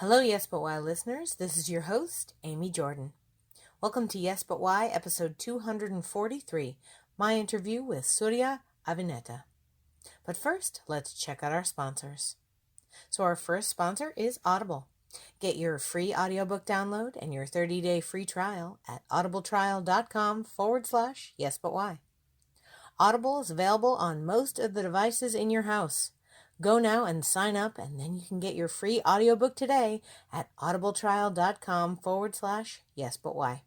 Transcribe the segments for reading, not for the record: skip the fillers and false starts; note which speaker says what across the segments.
Speaker 1: Hello, Yes But Why listeners. This is your host, Amy Jordan. Welcome to Yes But Why, episode 243, my interview with Surya Abhineta. But first, let's check out our sponsors. So our first sponsor is Audible. Get your free audiobook download and your 30-day free trial at audibletrial.com/yesbutwhy. Audible is available on most of the devices in your house. Go now and sign up, and then you can get your free audiobook today at audibletrial.com/yesbutwhy.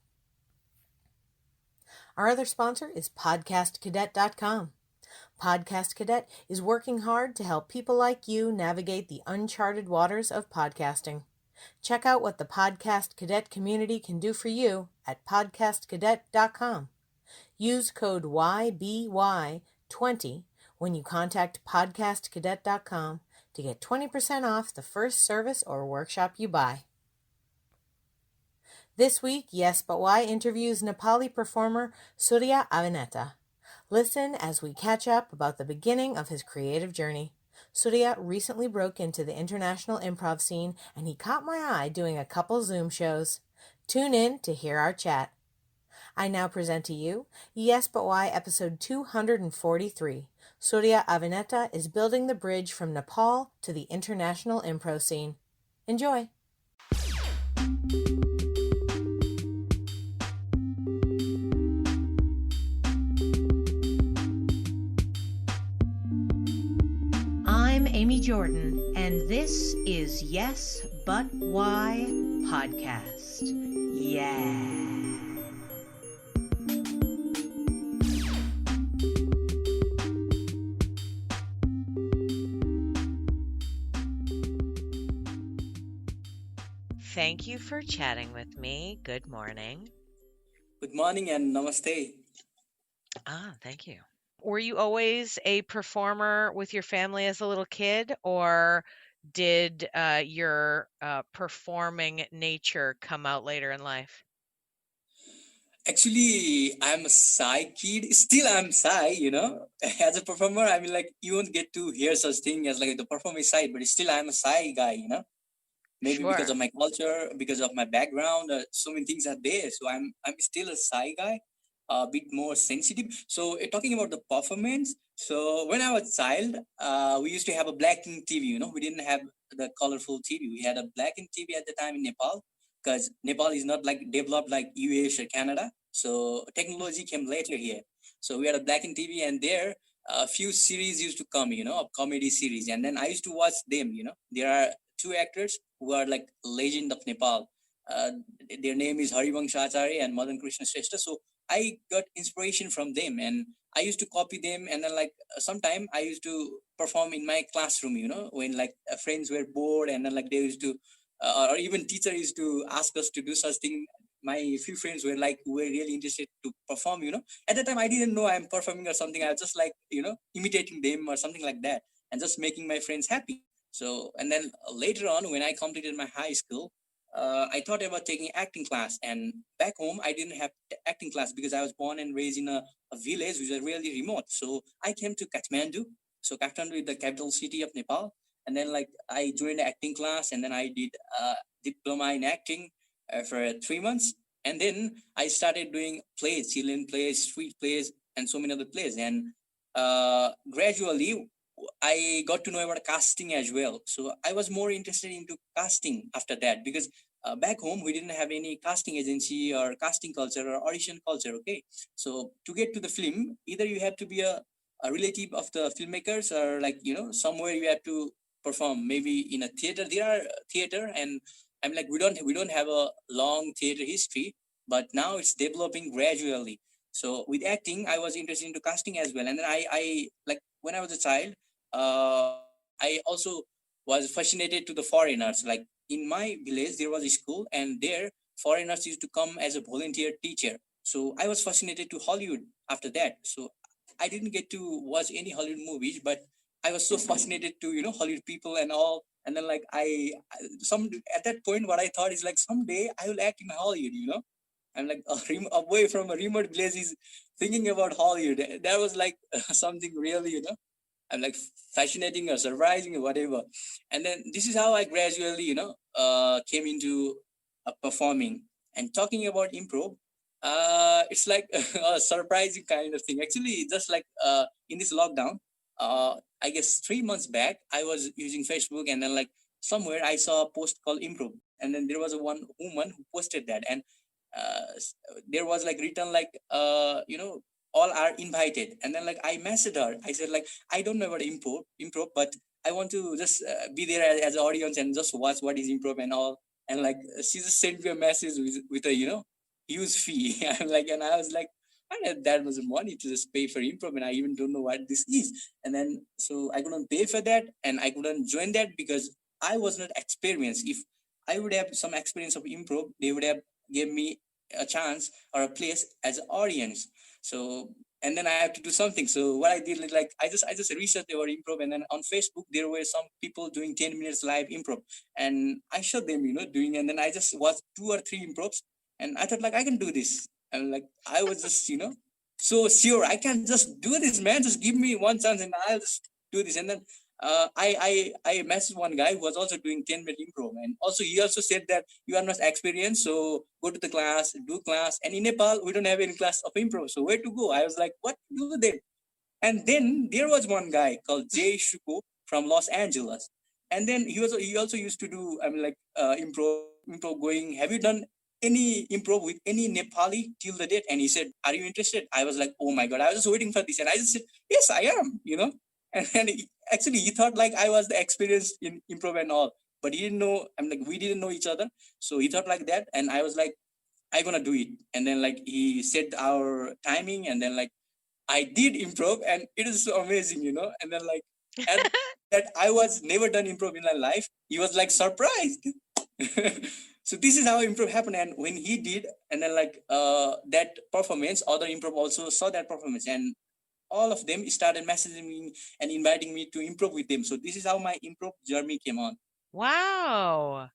Speaker 1: Our other sponsor is podcastcadet.com. Podcast Cadet is working hard to help people like you navigate the uncharted waters of podcasting. Check out what the Podcast Cadet community can do for you at podcastcadet.com. Use code YBY20 when you contact podcastcadet.com to get 20% off the first service or workshop you buy. This week, Yes But Why interviews Nepali performer Surya Abhineta. Listen as we catch up about the beginning of his creative journey. Surya recently broke into the international improv scene, and he caught my eye doing a couple Zoom shows. Tune in to hear our chat. I now present to you Yes But Why episode 243. Surya Abhineta is building the bridge from Nepal to the international improv scene. Enjoy! I'm Amy Jordan, and this is Yes But Why podcast. Yeah. Thank you for chatting with me. Good morning.
Speaker 2: Good morning and namaste.
Speaker 1: Thank you. Were you always a performer with your family as a little kid, or did your performing nature come out later in life?
Speaker 2: Actually, I'm a shy kid. Still, I'm shy, As a performer, I mean, like, you won't get to hear such thing as, like, the performance side, but still, I'm a shy guy, Maybe because of my culture, because of my background, so many things are there. So I'm still a shy guy, a bit more sensitive. So talking about the performance, so when I was a child, we used to have a black and TV. We didn't have the colorful TV. We had a black and TV at the time in Nepal, because Nepal is not like developed like US or Canada. So technology came later here. So we had a black and TV, and there a few series used to come, a comedy series, and then I used to watch them. There are two actors who are like legend of Nepal. Their name is Harivansh Acharya and Madan Krishna Shrestha. So I got inspiration from them, and I used to copy them. And then, like, sometime I used to perform in my classroom, when like friends were bored, and then like they used to, or even teacher used to ask us to do such thing. My few friends were really interested to perform. At the time I didn't know I'm performing or something. I was just like, imitating them or something like that, and just making my friends happy. So, and then later on, when I completed my high school, I thought about taking acting class. And back home, I didn't have acting class because I was born and raised in a village which is really remote. So I came to Kathmandu. So Kathmandu is the capital city of Nepal. And then, like, I joined the acting class, and then I did diploma in acting for 3 months. And then I started doing plays, children plays, street plays, and so many other plays. And gradually, I got to know about casting as well. So I was more interested into casting after that, because back home we didn't have any casting agency or casting culture or audition culture. Okay, so to get to the film, either you have to be a relative of the filmmakers, or like, somewhere you have to perform, maybe in a theater. There are theater, and I'm like, we don't have a long theater history, but now it's developing gradually. So with acting, I was interested into casting as well. And then I like, when I was a child, I also was fascinated to the foreigners. Like, in my village, there was a school, and there foreigners used to come as a volunteer teacher. So I was fascinated to Hollywood after that. So I didn't get to watch any Hollywood movies, but I was so fascinated to, Hollywood people and all. And then, like, some at that point, what I thought is like, someday I will act in Hollywood. I'm like, away from a remote village is thinking about Hollywood. That was like something really, I'm like fascinating or surprising or whatever. And then this is how I gradually, came into performing and talking about improv. It's like a surprising kind of thing. Actually, just like in this lockdown, I guess 3 months back, I was using Facebook, and then like somewhere I saw a post called improv, and then there was a one woman who posted that, and there was like written like all are invited, and then like I messaged her. I said like I don't know about improv, but I want to just be there as an audience and just watch what is improv and all. And like she just sent me a message with a huge fee. I'm like, and I was like, I don't have that much money to just pay for improv, and I even don't know what this is. And then so I couldn't pay for that, and I couldn't join that because I was not experienced. If I would have some experience of improv, they would have gave me a chance or a place as an audience. So and then I have to do something. So what I did is like I just researched about improv, and then on Facebook there were some people doing 10 minutes live improv, and I showed them doing, and then I just watched 2 or 3 improvs, and I thought like I can do this, and like I was just so sure I can just do this, man. Just give me one chance and I'll just do this. And then I messaged one guy who was also doing 10-minute improv, and also he also said that you are not experienced, so go to the class, do class. And in Nepal, we don't have any class of improv, so where to go? I was like, what to do then? And then there was one guy called Jay Shuko from Los Angeles, and then he also used to do like improv going. Have you done any improv with any Nepali till the date? And he said, are you interested? I was like, oh my god, I was just waiting for this, and I just said, yes, I am. And then actually he thought like I was the experienced in improv and all, but he didn't know. I'm like, we didn't know each other, so he thought like that, and I was like, I gonna do it. And then like he set our timing, and then like I did improv, and it is so amazing. And then like at that I was never done improv in my life. He was like surprised. So this is how improv happened. And when he did, and then like that performance, other improv also saw that performance, and all of them started messaging me and inviting me to improv with them. So this is how my improv journey came on.
Speaker 3: Wow.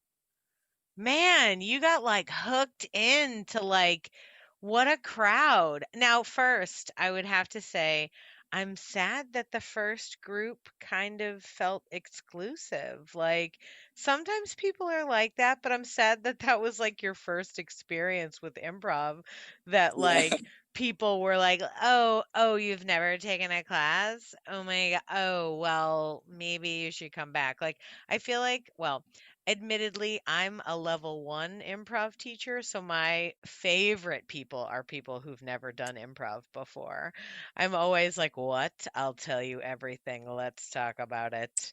Speaker 3: Man, you got like hooked into like what a crowd. Now, first, I would have to say I'm sad that the first group kind of felt exclusive. Like sometimes people are like that, but I'm sad that that was like your first experience with improv that
Speaker 2: Yeah.
Speaker 3: like people were like, "Oh, you've never taken a class? Oh my God. Oh, well, maybe you should come back." Like I feel like, well, admittedly, I'm a level 1 improv teacher, so my favorite people are people who've never done improv before. I'm always like, "What? I'll tell you everything. Let's talk about it."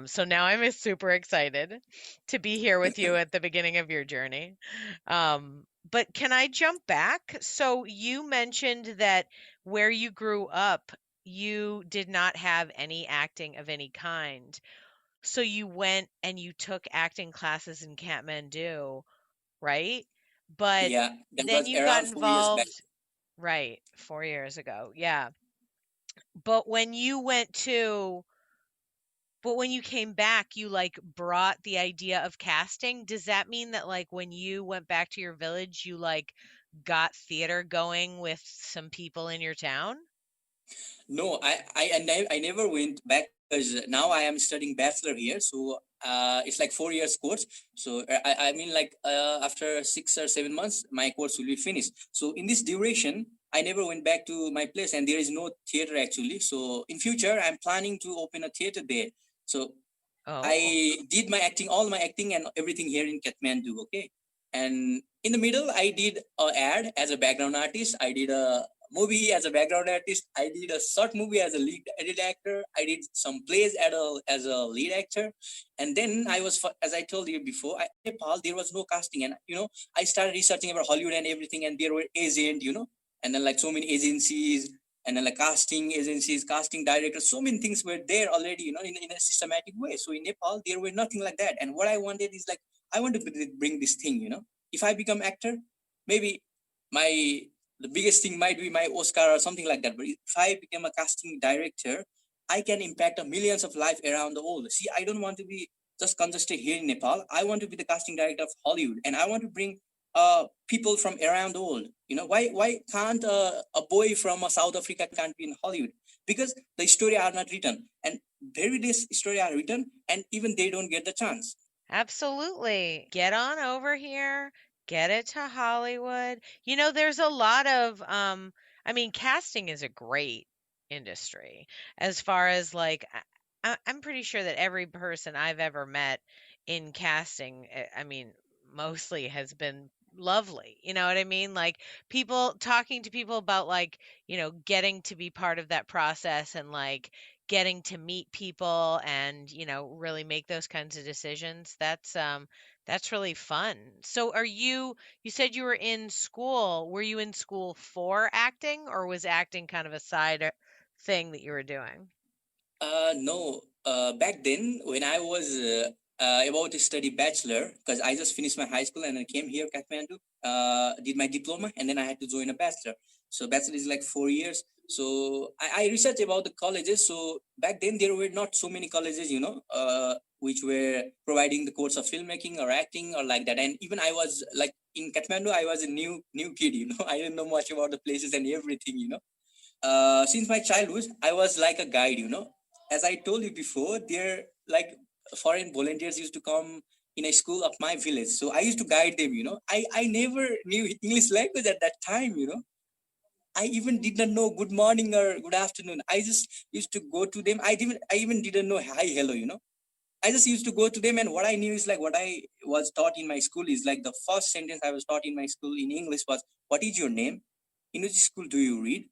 Speaker 3: So now I'm super excited to be here with you at the beginning of your journey. But can I jump back? So you mentioned that where you grew up, you did not have any acting of any kind. So you went and you took acting classes in Kathmandu, right? But
Speaker 2: Yeah, that
Speaker 3: then
Speaker 2: was
Speaker 3: you got
Speaker 2: around 4 years back.
Speaker 3: involved, right, 4 years ago. Yeah. But when you went to, but when you came back, you like brought the idea of casting. Does that mean that like when you went back to your village, you like got theater going with some people in your town?
Speaker 2: No, I never went back because now I am studying bachelor here. So it's like 4 years course. So I mean like after 6 or 7 months, my course will be finished. So in this duration, I never went back to my place, and there is no theater actually. So in future, I'm planning to open a theater there. So
Speaker 3: Oh.
Speaker 2: I did my acting, all my acting and everything here in Kathmandu. Okay. And in the middle, I did a ad as a background artist. I did a movie as a background artist. I did a short movie as a lead actor. I did some plays as a lead actor. And then I was, as I told you before, in Nepal, there was no casting. And, I started researching about Hollywood and everything. And there were agents, and then like so many agencies, and then like casting agencies, casting directors, so many things were there already, in a systematic way. So in Nepal, there were nothing like that. And what I wanted is like, I want to bring this thing. If I become actor, maybe my the biggest thing might be my Oscar or something like that. But if I become a casting director, I can impact a millions of life around the world. See, I don't want to be just congested here in Nepal. I want to be the casting director of Hollywood, and I want to bring people from around the world. Why can't a boy from South Africa can't be in Hollywood? because the story are not written, and very this story are written, and even they don't get the chance.
Speaker 3: Absolutely. Get on over here, get it to Hollywood. There's a lot of I mean, casting is a great industry as far as like I'm pretty sure that every person I've ever met in casting, I mean, mostly has been lovely. You know what I mean? Like people talking to people about like, getting to be part of that process and like getting to meet people and really make those kinds of decisions, that's really fun. So you said you were in school. Were you in school for acting, or was acting kind of a side thing that you were doing?
Speaker 2: No. Back then, when I was about to study bachelor, because I just finished my high school and I came here, Kathmandu, did my diploma, and then I had to join a bachelor. So bachelor is like 4 years. So I researched about the colleges. So back then there were not so many colleges, which were providing the course of filmmaking or acting or like that. And even I was like in Kathmandu, I was a new kid, I didn't know much about the places and everything. Since my childhood, I was like a guide, As I told you before, there like foreign volunteers used to come in a school of my village. So I used to guide them. I never knew English language at that time. I even did not know good morning or good afternoon. I just used to go to them. I even didn't know hi, hello. I just used to go to them, and what I knew is like what I was taught in my school is like the first sentence I was taught in my school in English was, "What is your name? In which school do you read?"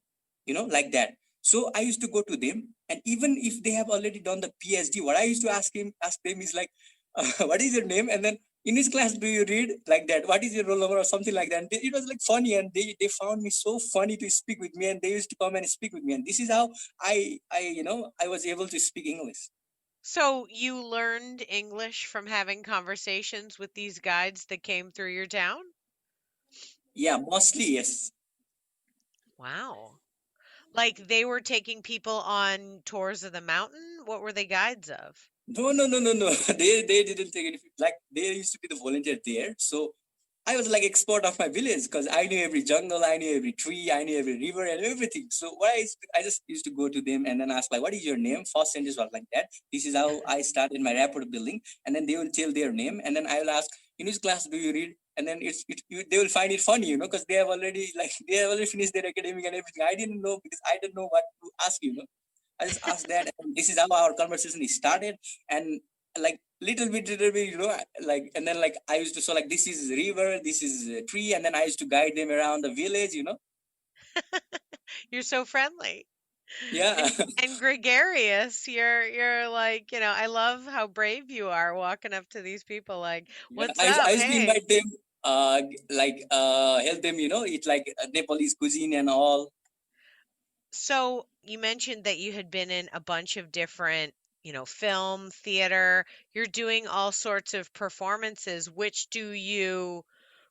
Speaker 2: Like that. So I used to go to them, and even if they have already done the PhD, what I used to ask them is like, "What is your name?" And then in which class do you read, like that? What is your roll number or something like that? And it was like funny, and they found me so funny to speak with me, and they used to come and speak with me, and this is how I was able to speak English.
Speaker 3: So you learned English from having conversations with these guides that came through your town?
Speaker 2: Yeah, mostly yes.
Speaker 3: Wow. Like they were taking people on tours of the mountain? What were they guides of?
Speaker 2: No, no, no, no, no. They didn't take it. Like they used to be the volunteer there. So I was like expert of my village because I knew every jungle, I knew every tree, I knew every river and everything. So I just used to go to them and then ask like, "What is your name?" First sentence was like that. This is how I started my rapport building, and then they will tell their name, and then I will ask, "In which class do you read?" And then they will find it funny, because they have already they have already finished their academic and everything. I didn't know because I didn't know what to ask. I just asked that, and this is how our conversation is started. And like little bit, and then like I used to so like this is river, this is a tree, and then I used to guide them around the village.
Speaker 3: You're so friendly
Speaker 2: Yeah,
Speaker 3: and gregarious. You're like, I love how brave you are walking up to these people like,
Speaker 2: yeah.
Speaker 3: "What's
Speaker 2: I
Speaker 3: up?
Speaker 2: used to
Speaker 3: Hey."
Speaker 2: invite them, help them, eat like Nepalese cuisine and all.
Speaker 3: So you mentioned that you had been in a bunch of different, film, theater. You're doing all sorts of performances. Which do you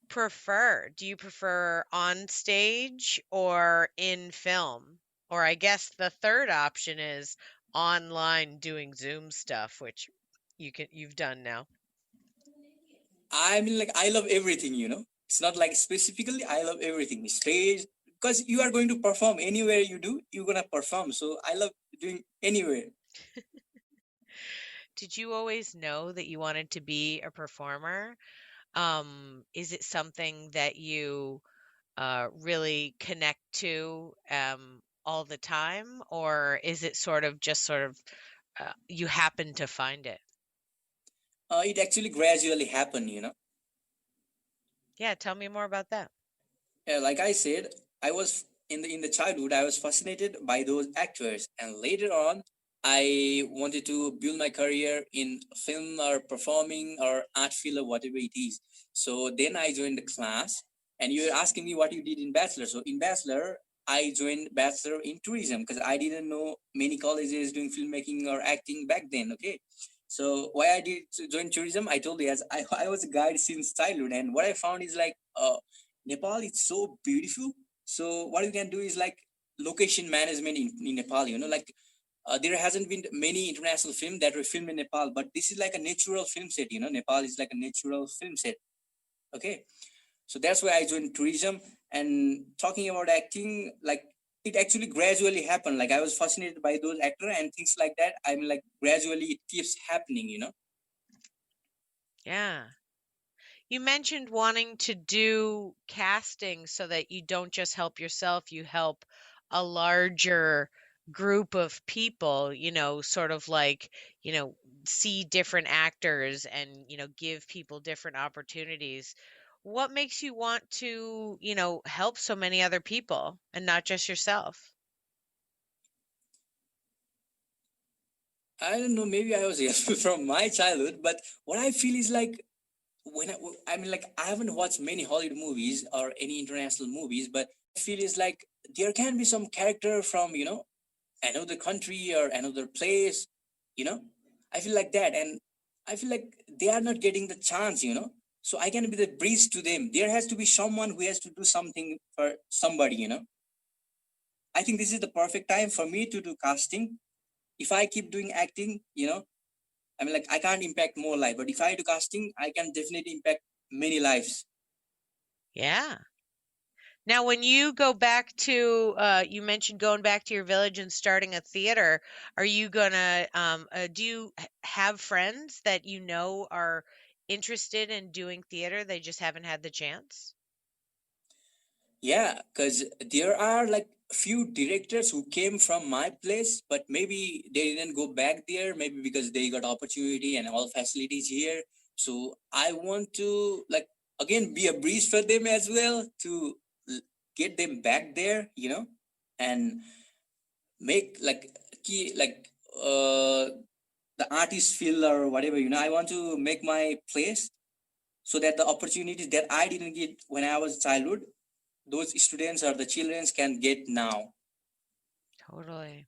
Speaker 3: prefer? Do you prefer on stage or in film? Or I guess the third option is online doing Zoom stuff, which you've done now.
Speaker 2: I mean, like I love everything. It's not like specifically I love everything. Stage, because you are going to perform anywhere you do, you're gonna perform. So I love doing anywhere.
Speaker 3: Did you always know that you wanted to be a performer? Is it something that you really connect to all the time, or is it sort of you happen to find it?
Speaker 2: It actually gradually happened.
Speaker 3: Yeah, tell me more about that.
Speaker 2: Like I said, I was in the childhood. I was fascinated by those actors, and later on, I wanted to build my career in film or performing or art field or whatever it is. So then I joined the class, and you're asking me what you did in bachelor. So in bachelor, I joined bachelor in tourism because I didn't know many colleges doing filmmaking or acting back then. Okay. So why I did join tourism, I told you as I was a guide since childhood, and what I found is like Nepal is so beautiful. So what you can do is like location management in Nepal. Like there hasn't been many international film that were filmed in Nepal, but this is like a natural film set. Nepal is like a natural film set. Okay, so that's why I joined tourism. And talking about acting, like it actually gradually happened. Like I was fascinated by those actors and things like that. I mean, like gradually it keeps happening, you know.
Speaker 3: Yeah. You mentioned wanting to do casting so that you don't just help yourself, you help a larger group of people, sort of like, see different actors and, give people different opportunities. What makes you want to, help so many other people and not just yourself?
Speaker 2: I don't know. Maybe I was from my childhood, but what I feel is like I mean, like I haven't watched many Hollywood movies or any international movies, but I feel is like there can be some character from another country or another place, you know. I feel like that, and I feel like they are not getting the chance, you know. So I can be the breeze to them. There has to be someone who has to do something for somebody, you know. I think this is the perfect time for me to do casting. If I keep doing acting, I mean, like I can't impact more life, but if I do casting, I can definitely impact many lives.
Speaker 3: Yeah. Now, when you go back to, you mentioned going back to your village and starting a theater, are you gonna, do you have friends that you know are interested in doing theater? They just haven't had the chance?
Speaker 2: Yeah, because there are like few directors who came from my place, but maybe they didn't go back there, maybe because they got opportunity and all facilities here. So I want to like again be a breeze for them as well to get them back there, and make like key like the artist feel or whatever, I want to make my place so that the opportunities that I didn't get when I was childhood, those students or the children can get now.
Speaker 3: Totally.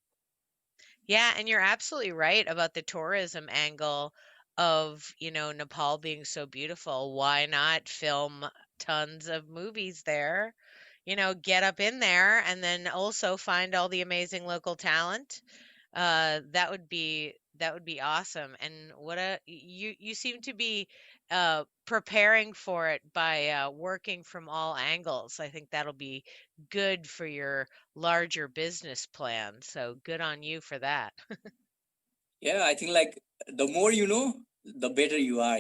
Speaker 3: Yeah, and you're absolutely right about the tourism angle of, Nepal being so beautiful. Why not film tons of movies there? Get up in there and then also find all the amazing local talent. That would be awesome. And you seem to be preparing for it by working from all angles. I think that'll be good for your larger business plan. So good on you for that.
Speaker 2: Yeah, I think like the more you know, the better you are,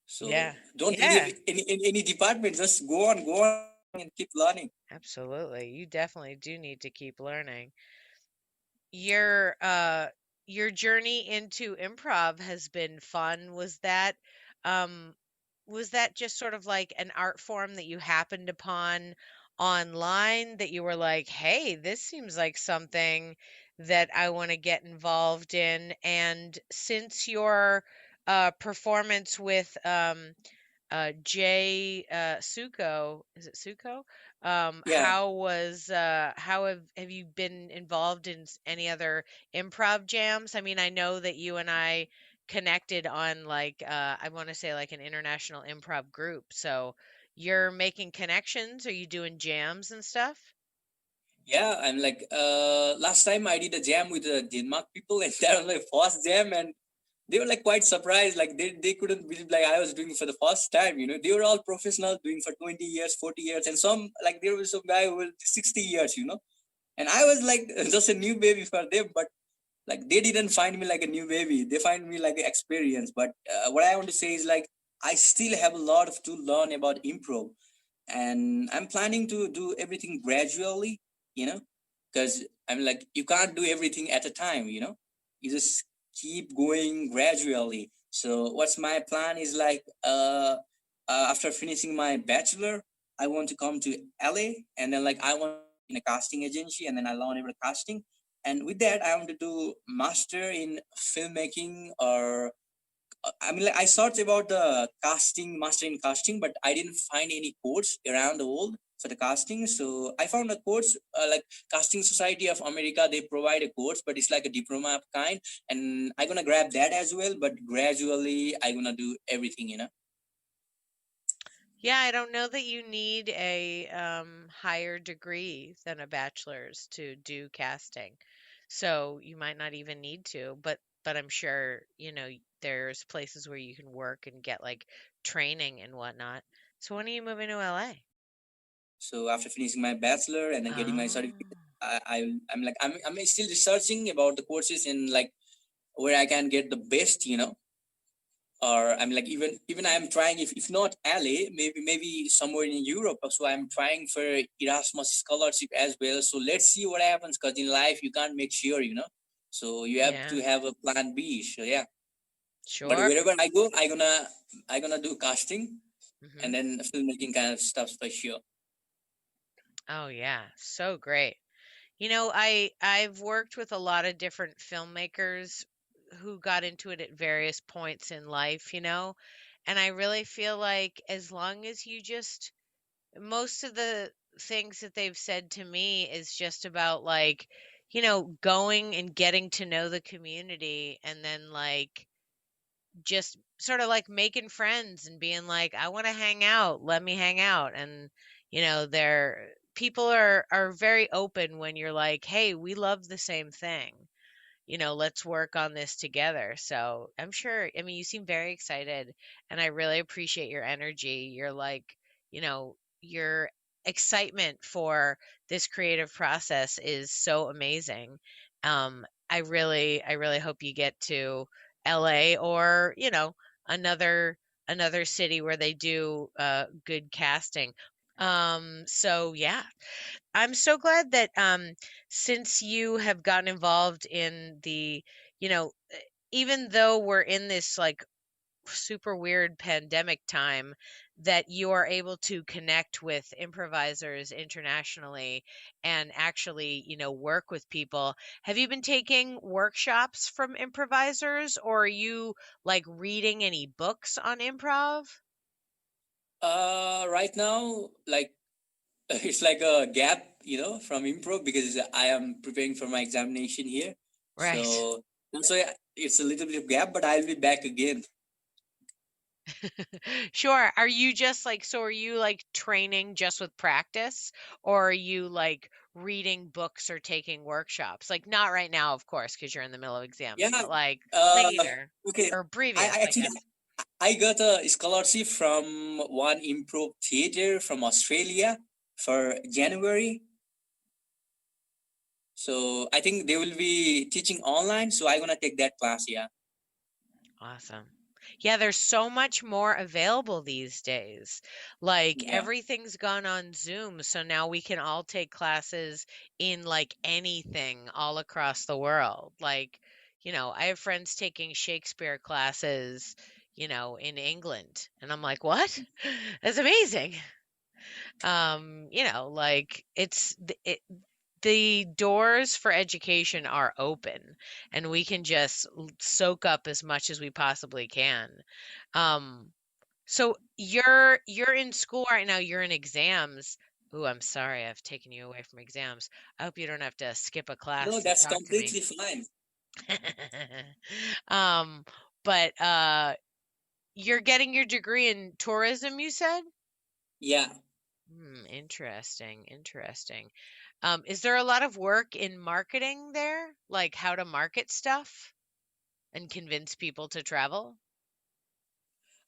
Speaker 2: So
Speaker 3: Yeah.
Speaker 2: don't
Speaker 3: Yeah,
Speaker 2: leave any department. Just go on and keep learning.
Speaker 3: absolutely. You definitely do need to keep learning. Your journey into improv has been fun. Um was that just sort of like an art form that you happened upon online that you were like, "Hey, this seems like something that I want to get involved in." And since your performance with Jay Suko, is it Suko?
Speaker 2: Yeah,
Speaker 3: How have you been involved in any other improv jams? I mean, I know that you and I connected on like I want to say like an international improv group. So you're making connections? Are you doing jams and stuff?
Speaker 2: yeah. I'm like last time I did a jam with the Denmark people, and that was my first jam, and they were like quite surprised. Like they couldn't believe like I was doing it for the first time. They were all professional doing for 20 years, 40 years, and some like there was some guy who was 60 years. And I was like just a new baby for them, but like they didn't find me like a new baby. They find me like an experience. But what I want to say is like I still have a lot of to learn about improv, and I'm planning to do everything gradually, you know, because I'm like you can't do everything at a time, you just keep going gradually. So what's my plan is like after finishing my bachelor, I want to come to LA, and then like I want to work in a casting agency, and then I learn about casting, and with that I want to do master in filmmaking or I mean, like I searched about the casting, master in casting, but I didn't find any course around the world for the casting. So I found a course like Casting Society of America. They provide a course, but it's like a diploma of kind, and I'm gonna grab that as well. But gradually, I'm gonna do everything.
Speaker 3: Yeah, I don't know that you need a higher degree than a bachelor's to do casting. So you might not even need to, but I'm sure, there's places where you can work and get like training and whatnot. So when are you moving to LA?
Speaker 2: So after finishing my bachelor and then getting my
Speaker 3: Oh,
Speaker 2: certificate, I'm still researching about the courses and like where I can get the best, or I'm like even I'm trying, if not LA, maybe somewhere in Europe. So I'm trying for Erasmus scholarship as well. So let's see what happens, because in life you can't make sure. So you have
Speaker 3: Yeah.
Speaker 2: to have a plan B. So yeah. But
Speaker 3: Sure.
Speaker 2: wherever I go, I gonna do casting
Speaker 3: Hmm.
Speaker 2: and then filmmaking kind of stuff for sure.
Speaker 3: Oh yeah, so great. I've worked with a lot of different filmmakers who got into it at various points in life, and I really feel like as long as you just most of the things that they've said to me is just about like, going and getting to know the community and then like just sort of like making friends and being like, I want to hang out, let me hang out. And, they're people are very open when you're like, hey, we love the same thing, let's work on this together. So I'm sure, I mean, you seem very excited, and I really appreciate your energy. You're like, your excitement for this creative process is so amazing. I really hope you get to LA or, another city where they do good casting. So yeah, I'm so glad that since you have gotten involved in you know, even though we're in this like super weird pandemic time, that you are able to connect with improvisers internationally and actually, work with people. Have you been taking workshops from improvisers, or are you like reading any books on improv?
Speaker 2: Right now, like it's like a gap, from improv, because I am preparing for my examination here.
Speaker 3: Right.
Speaker 2: So yeah, it's a little bit of gap, but I'll be back again.
Speaker 3: Sure. Are you like training just with practice, or are you like reading books or taking workshops? Like not right now, of course, because you're in the middle of exams,
Speaker 2: Yeah.
Speaker 3: but like
Speaker 2: Uh,
Speaker 3: later
Speaker 2: okay.
Speaker 3: or
Speaker 2: I
Speaker 3: previous, I
Speaker 2: actually
Speaker 3: guess.
Speaker 2: I got a scholarship from one improv theater from Australia for January. So I think they will be teaching online. So I'm gonna take that class. Yeah.
Speaker 3: Awesome. Yeah, there's so much more available these days. Like
Speaker 2: Yeah.
Speaker 3: everything's gone on Zoom, so now we can all take classes in like anything all across the world. Like, I have friends taking Shakespeare classes, in England, and I'm like, "What? That's amazing." Like the doors for education are open, and we can just soak up as much as we possibly can. Um, so you're in school right now, you're in exams. Ooh, I'm sorry I've taken you away from exams. I hope you don't have to skip a
Speaker 2: No,
Speaker 3: class to
Speaker 2: that's
Speaker 3: talk to me.
Speaker 2: completely fine.
Speaker 3: Um, but you're getting your degree in tourism, you said?
Speaker 2: Yeah.
Speaker 3: Interesting, interesting. Is there a lot of work in marketing there? Like how to market stuff and convince people to travel?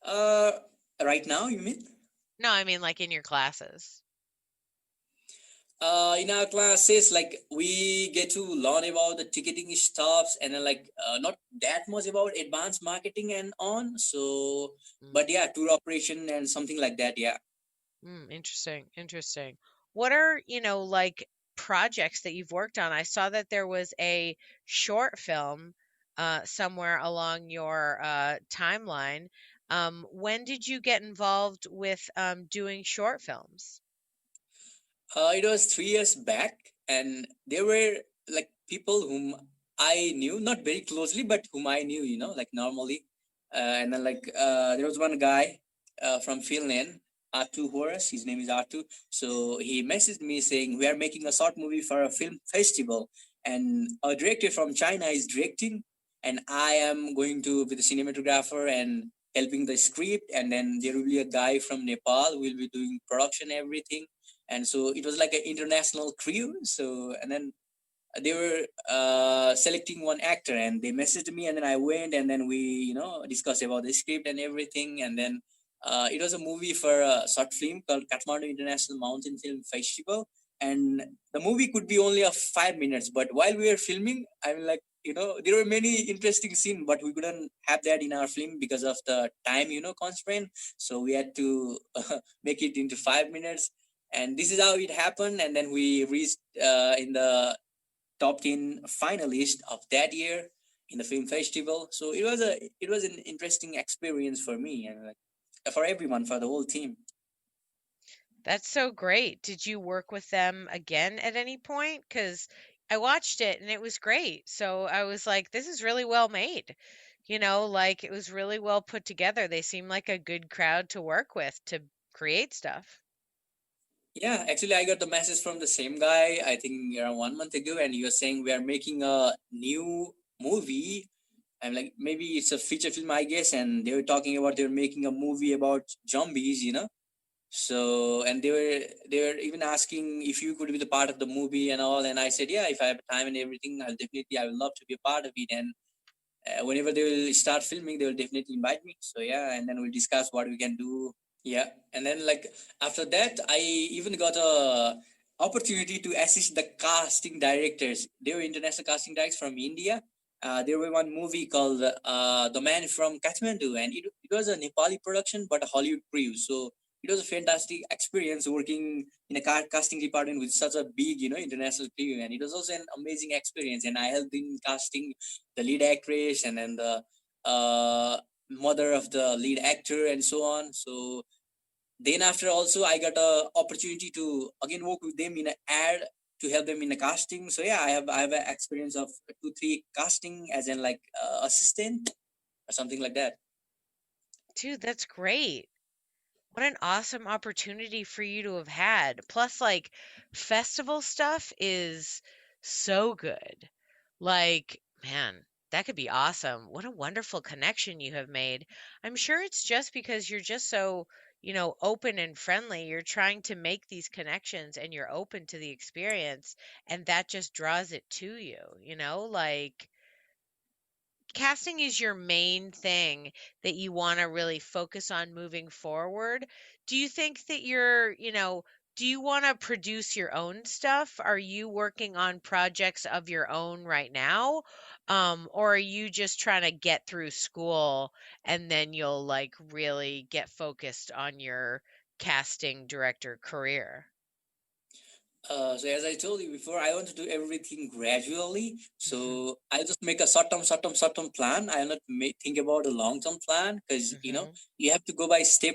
Speaker 2: Uh, right now, you mean?
Speaker 3: No, I mean like in your classes.
Speaker 2: In our classes, like we get to learn about the ticketing stuffs, and then like not that much about advanced marketing and on. So,
Speaker 3: Mm,
Speaker 2: but yeah, tour operation and something like that. Yeah.
Speaker 3: interesting, interesting. What are, like projects that you've worked on? I saw that there was a short film somewhere along your timeline. When did you get involved with doing short films?
Speaker 2: It was 3 years back, and there were like people whom I knew, not very closely, but whom I knew, like normally. And then like there was one guy from Finland, Artu Horace. His name is Artu. So he messaged me saying we are making a short movie for a film festival, and a director from China is directing, and I am going to be the cinematographer and helping the script, and then there will be a guy from Nepal who will be doing production everything. And so it was like an international crew. So and then they were selecting one actor, and they messaged me, and then I went, and then we discussed about the script and everything. And then it was a movie for a short film called Kathmandu International Mountain Film Festival. and the movie could be only of 5 minutes. But while we were filming, I mean, like, there were many interesting scenes, but we couldn't have that in our film because of the time, constraint. So we had to make it into 5 minutes, and this is how it happened. And then we reached in the top 10 finalist of that year in the film festival. So it was an interesting experience for me, and like for everyone, for the whole team.
Speaker 3: That's so great. Did you work with them again at any point? Because I watched it and it was great. So I was like, this is really well made. Like it was really well put together. They seem like a good crowd to work with to create stuff.
Speaker 2: Yeah, actually, I got the message from the same guy, I think around 1 month ago, and he was saying we are making a new movie. I'm like, maybe it's a feature film, I guess, and they were talking about they're making a movie about zombies. So, and they were even asking if you could be the part of the movie and all, and I said, yeah, if I have time and everything, I would love to be a part of it. And whenever they will start filming, they will definitely invite me. So yeah, and then we'll discuss what we can do. Yeah, and then like after that, I even got a opportunity to assist the casting directors. They were international casting directors from India. There were one movie called The Man from Kathmandu, and it was a Nepali production but a Hollywood crew. So it was a fantastic experience working in a casting department with such a big, international crew, and it was also an amazing experience. And I helped in casting the lead actress and then the mother of the lead actor and so on. So then after also I got a opportunity to again work with them in an ad to help them in the casting. So yeah, I have an experience of 2 3 casting as in like assistant or something like that.
Speaker 3: Dude, that's great. What an awesome opportunity for you to have had. Plus, like, festival stuff is so good. Like, man, that could be awesome. What a wonderful connection you have made. I'm sure it's just because you're just so, open and friendly. You're trying to make these connections and you're open to the experience, and that just draws it to you. Like, casting is your main thing that you want to really focus on moving forward. Do you think that do you want to produce your own stuff? Are you working on projects of your own right now? Or are you just trying to get through school and then you'll like really get focused on your casting director career?
Speaker 2: So as I told you before, I want to do everything gradually.
Speaker 3: Hmm.
Speaker 2: So I just make a short term plan. I will not think about a long term plan because
Speaker 3: Hmm.
Speaker 2: you have to go by step.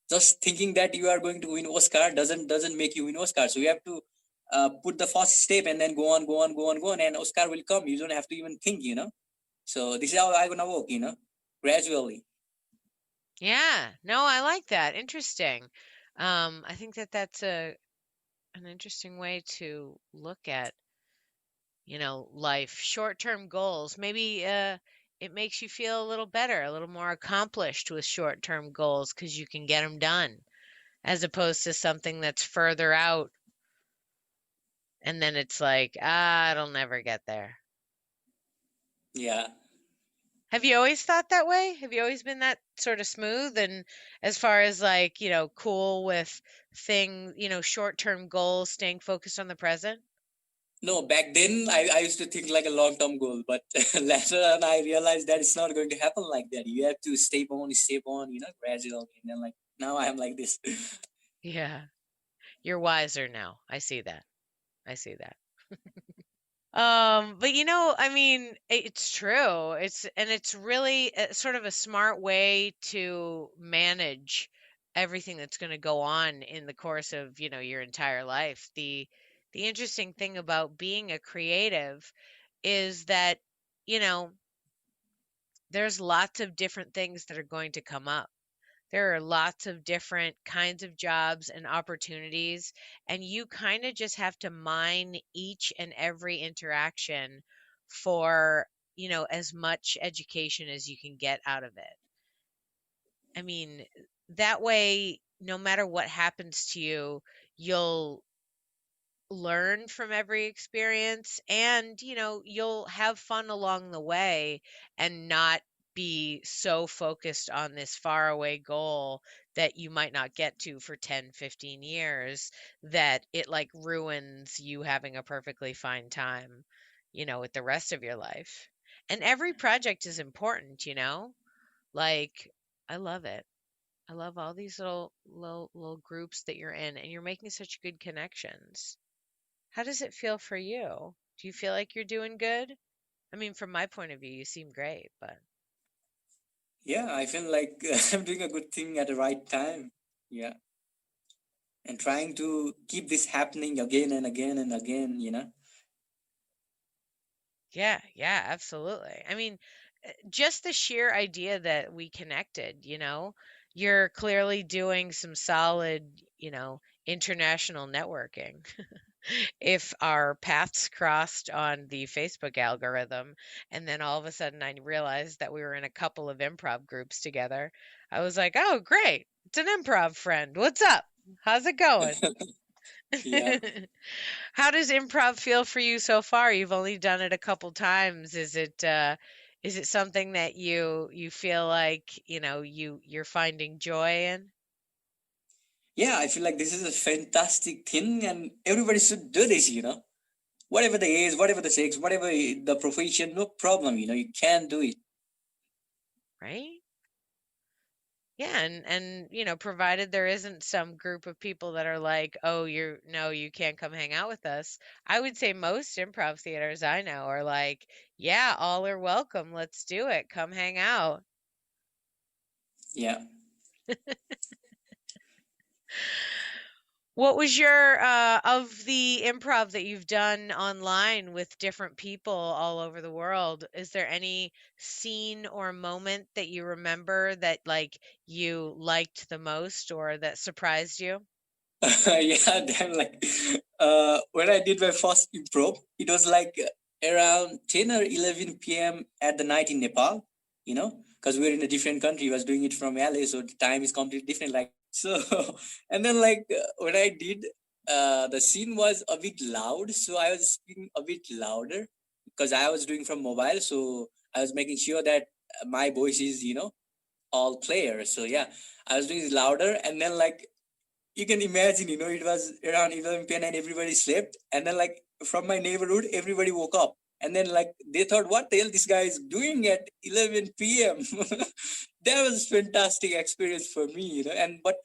Speaker 2: Just thinking that you are going to win Oscar doesn't make you win Oscar. So you have to put the first step and then go on, go on, go on, go on, and Oscar will come. You don't have to even think. So this is how I gonna work. Gradually.
Speaker 3: Yeah, no, I like that. Interesting. I think that that's an interesting way to look at, life. Short-term goals. Maybe it makes you feel a little better, a little more accomplished with short-term goals because you can get them done, as opposed to something that's further out and then it's like, it'll never get there.
Speaker 2: Yeah.
Speaker 3: Have you always thought that way? Have you always been that sort of smooth and as far as like, cool with short-term goals, staying focused on the present?
Speaker 2: No, back then I used to think like a long term goal, but later on I realized that it's not going to happen like that. You have to step on, gradually. And then like now I am like this.
Speaker 3: Yeah. You're wiser now. I see that. I see that. But I mean, it's true. It's really sort of a smart way to manage everything that's going to go on in the course of, your entire life. The interesting thing about being a creative is that, you know, there's lots of different things that are going to come up. There are lots of different kinds of jobs and opportunities, and you kind of just have to mine each and every interaction for, as much education as you can get out of it. I mean, that way, no matter what happens to you, you'll learn from every experience and, you'll have fun along the way and not be so focused on this faraway goal that you might not get to for 10, 15 years that it like ruins you having a perfectly fine time, with the rest of your life. And every project is important, Like I love it. I love all these little groups that you're in and you're making such good connections. How does it feel for you? Do you feel like you're doing good? I mean, from my point of view, you seem great, but
Speaker 2: Yeah, I feel like I'm doing a good thing at the right time. Yeah, and trying to keep this happening again and again and again.
Speaker 3: yeah, yeah, absolutely. I mean, just the sheer idea that we connected, you're clearly doing some solid, international networking. If our paths crossed on the Facebook algorithm, and then all of a sudden I realized that we were in a couple of improv groups together, I was like, oh, great. It's an improv friend. What's up? How's it going?
Speaker 2: Yeah.
Speaker 3: How does improv feel for you so far? You've only done it a couple times. Is it something that you feel like, you're finding joy in?
Speaker 2: Yeah, I feel like this is a fantastic thing and everybody should do this. Whatever the age, whatever the sex, whatever the profession, no problem, you can do it.
Speaker 3: Right? Yeah, and provided there isn't some group of people that are like, "Oh, no, you can't come hang out with us." I would say most improv theaters I know are like, "Yeah, all are welcome. Let's do it. Come hang out."
Speaker 2: Yeah.
Speaker 3: What was your of the improv that you've done online with different people all over the world? Is there any scene or moment that you remember that like you liked the most or that surprised you?
Speaker 2: Yeah, then like when I did my first improv, it was like around 10 or 11 p.m. at the night in Nepal, because we're in a different country. I was doing it from LA, so the time is completely different. Like so, and then like when I did, the scene was a bit loud, so I was speaking a bit louder because I was doing from mobile, so I was making sure that my voice is all clear. So yeah, I was doing it louder, and then like you can imagine, it was around 11 p.m. and everybody slept. And then, like, from my neighborhood, everybody woke up. And then, like, they thought, what the hell this guy is doing at 11 p.m.? That was fantastic experience for me. And but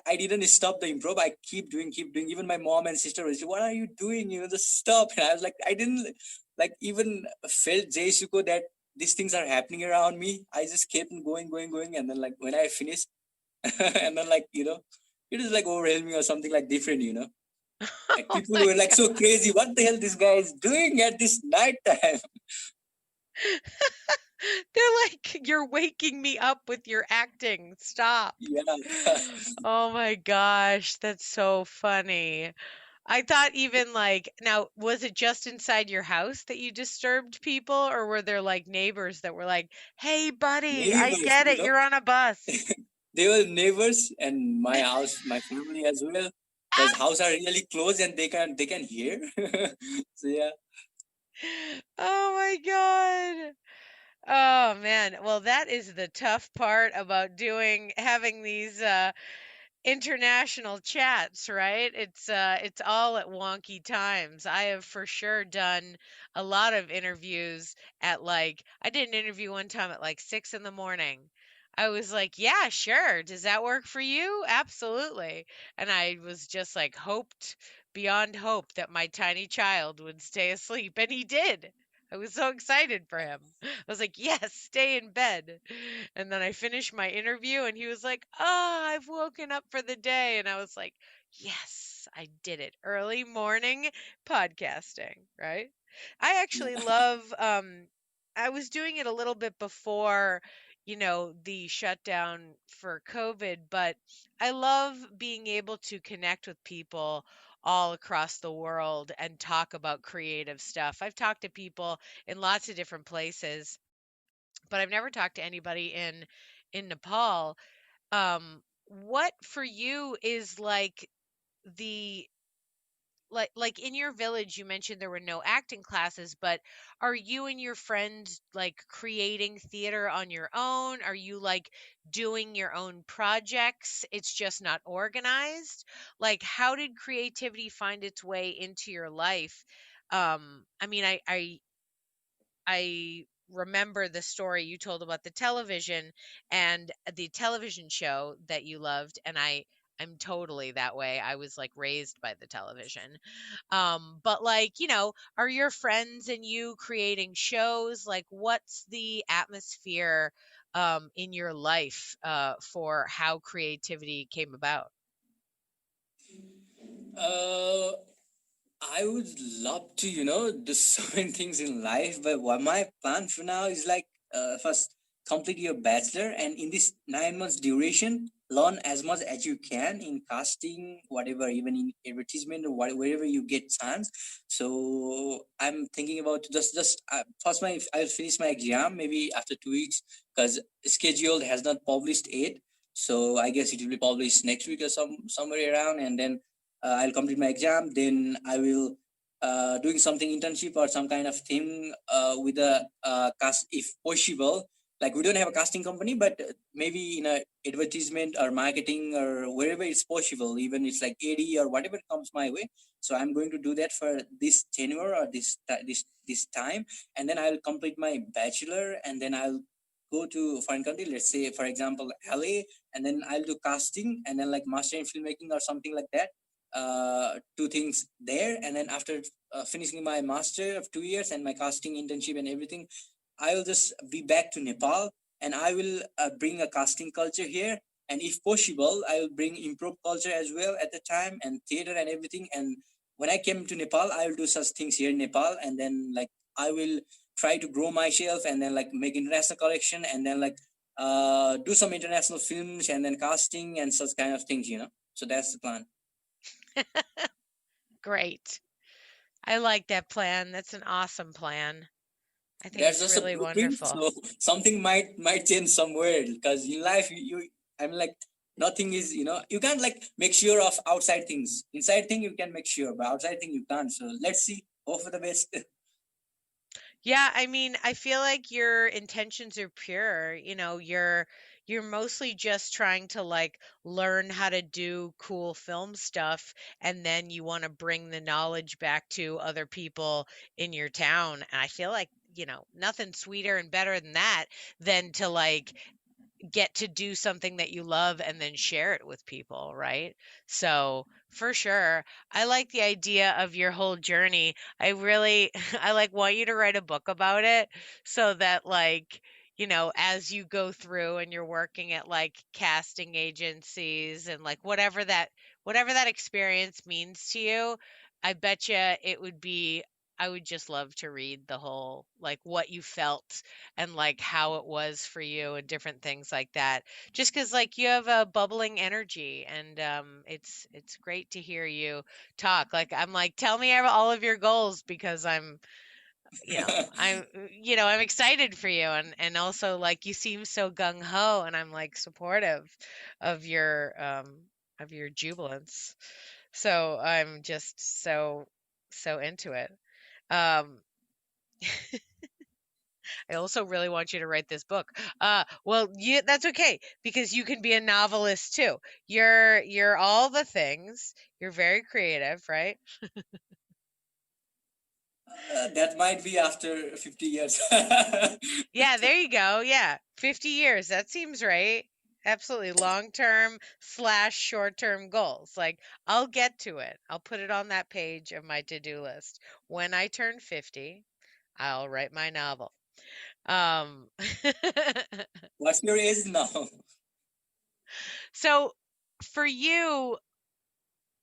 Speaker 2: I didn't stop the improv. I keep doing. Even my mom and sister was, what are you doing? Just stop. And I was like, I didn't like even felt Jay Suko that these things are happening around me. I just kept going, going, going. And then like when I finished, and then like it is like overwhelming or something like different. Like
Speaker 3: Oh
Speaker 2: people
Speaker 3: my
Speaker 2: were like
Speaker 3: God.
Speaker 2: so crazy. What the hell this guy is doing at this night time?
Speaker 3: They're like, you're waking me up with your acting. Stop.
Speaker 2: Yeah.
Speaker 3: Oh my gosh, that's so funny. I thought even like, now, was it just inside your house that you disturbed people, or were there like neighbors that were like, hey, buddy, I
Speaker 2: Neighbors,
Speaker 3: get
Speaker 2: you
Speaker 3: it,
Speaker 2: know,
Speaker 3: you're on a bus?
Speaker 2: they were neighbors and my house, my family as well. Because house are really close and they can hear. So yeah.
Speaker 3: Oh my God. Oh man. Well, that is the tough part about having these international chats, right? It's all at wonky times. I have for sure done a lot of interviews at like I did an interview one time at like 6 in the morning. I was like, yeah, sure. Does that work for you? Absolutely. And I was just like hoped beyond hope that my tiny child would stay asleep, and he did. I was so excited for him. I was like, yes, stay in bed. And then I finished my interview and he was like, oh, I've woken up for the day. And I was like, yes, I did it. Early morning podcasting, right? I actually
Speaker 2: Yeah.
Speaker 3: love, I was doing it a little bit before, the shutdown for COVID, but I love being able to connect with people all across the world and talk about creative stuff. I've talked to people in lots of different places, but I've never talked to anybody in Nepal. What for you is like the like in your village you mentioned there were no acting classes, but are you and your friends like creating theater on your own? Are you like doing your own projects? It's just not organized. Like how did creativity find its way into your life? I mean, I remember the story you told about the television and the television show that you loved, and I'm totally that way. I was like raised by the television. But like, are your friends and you creating shows? Like what's the atmosphere in your life for how creativity came about?
Speaker 2: uh I would love to, do so many things in life, but what my plan for now is like, first complete your bachelor, and in this 9 months duration, learn as much as you can in casting, whatever, even in advertisement or wherever you get chance. So I'm thinking about just first I'll finish my exam maybe after 2 weeks, because schedule has not published yet. So I guess it will be published next week or somewhere around, and then I'll complete my exam. Then I will doing something internship or some kind of thing with a cast if possible. Like we don't have a casting company, but maybe in a advertisement or marketing or wherever it's possible, even it's like AD or whatever comes my way. So I'm going to do that for this tenure or this time, and then I'll complete my bachelor, and then I'll go to foreign country. Let's say, for example, LA, and then I'll do casting, and then like master in filmmaking or something like that, two things there. And then after finishing my master of 2 years and my casting internship and everything, I will just be back to Nepal, and I will bring a casting culture here. And if possible, I will bring improv culture as well at the time, and theater and everything. And when I came to Nepal, I will do such things here in Nepal, and then like I will try to grow myself, and then like make international collection, and then like do some international films, and then casting and such kind of things. So that's the plan.
Speaker 3: Great. I like that plan. That's an awesome plan. I think
Speaker 2: That's
Speaker 3: it's
Speaker 2: just a
Speaker 3: really
Speaker 2: blueprint.
Speaker 3: wonderful.
Speaker 2: So something might change somewhere, because in life I'm like, nothing is, you can't like make sure of outside things. Inside thing you can make sure, but outside thing you can't. So let's see. Hope for the best.
Speaker 3: Yeah, I mean, I feel like your intentions are pure. You're mostly just trying to like learn how to do cool film stuff, and then you want to bring the knowledge back to other people in your town. And I feel like, nothing sweeter and better than that than to like get to do something that you love and then share it with people, right? So, for sure, I like the idea of your whole journey. I really I like want you to write a book about it so that like, as you go through and you're working at like casting agencies and like whatever that experience means to you, I bet you it would be I would just love to read the whole like what you felt and like how it was for you and different things like that. Just because like you have a bubbling energy and it's great to hear you talk. Like I'm like, tell me all of your goals because I'm excited for you and also like you seem so gung ho and I'm like supportive of your jubilance. So I'm just so into it. Um I also really want you to write this book. Well, that's okay because you can be a novelist too. You're all the things. You're very creative, right?
Speaker 2: That might be after 50 years.
Speaker 3: Yeah, there you go. Yeah, 50 years. That seems right. Absolutely. Long-term slash short-term goals. Like, I'll get to it. I'll put it on that page of my to-do list. When I turn 50, I'll write my novel. Um,
Speaker 2: What's your age now?
Speaker 3: so for you,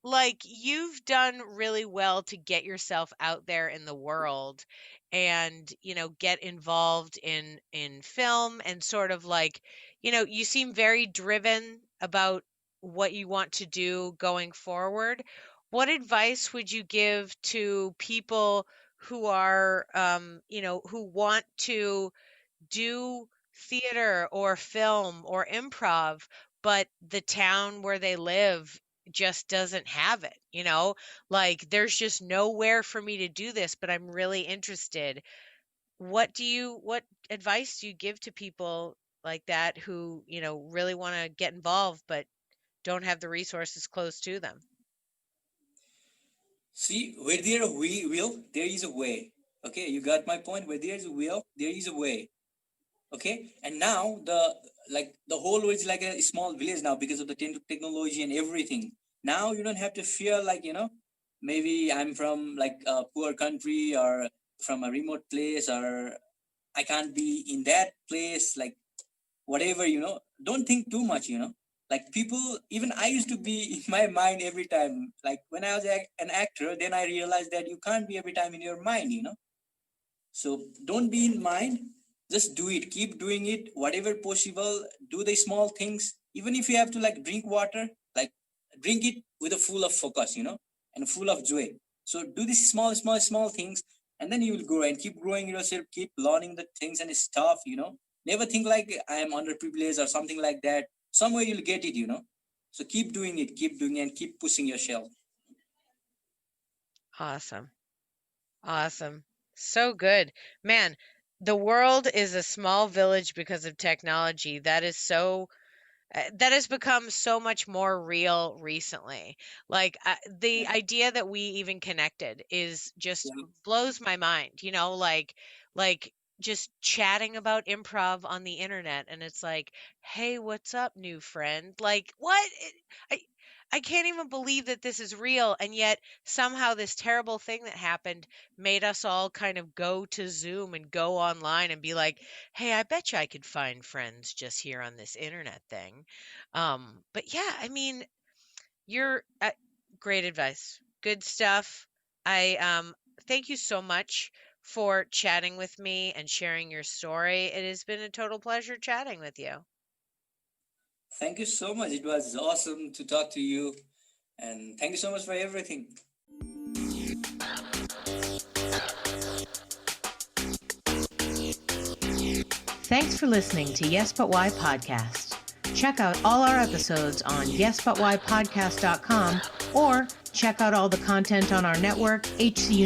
Speaker 3: like you've done really well to get yourself out there in the world and get involved in film and sort of like you seem very driven about what you want to do going forward. What advice would you give to people who are who want to do theater or film or improv, but the town where they live just doesn't have it, you know? Like there's just nowhere for me to do this, but I'm really interested. What advice do you give to people like that who, really want to get involved but don't have the resources close to them?
Speaker 2: See, where there is a will, there is a way. Okay, you got my point. Where there is a will, there is a way. Okay, and now the whole world is like a small village now because of the technology and everything. Now you don't have to fear maybe I'm from like a poor country or from a remote place, or I can't be in that place, like whatever, don't think too much, like people, even I used to be in my mind every time, like when I was an actor, then I realized that you can't be every time in your mind, so don't be in mind, just do it, keep doing it, whatever possible, do the small things, even if you have to like drink water, like drink it with a full of focus, and full of joy. So do these small things, and then you will grow and keep growing yourself, keep learning the things and stuff, never think like I am underprivileged or something like that. Somewhere you'll get it, so keep doing it, and keep pushing yourself.
Speaker 3: Awesome. Awesome. So good. Man, the world is a small village because of technology. That has become so much more real recently. Like the idea that we even connected is just blows my mind, like just chatting about improv on the internet, and it's like, hey, what's up, new friend? Like, what? I I can't even believe that this is real, and yet somehow this terrible thing that happened made us all kind of go to Zoom and go online and be like, hey, I bet you I could find friends just here on this internet thing. But yeah, I mean, you're great advice, good stuff. I thank you so much for chatting with me and sharing your story. It has been a total pleasure chatting with you.
Speaker 2: Thank you so much. It was awesome to talk to you. And thank you so much for everything.
Speaker 1: Thanks for listening to Yes But Why Podcast. Check out all our episodes on yesbutwhypodcast.com or check out all the content on our network, HC University.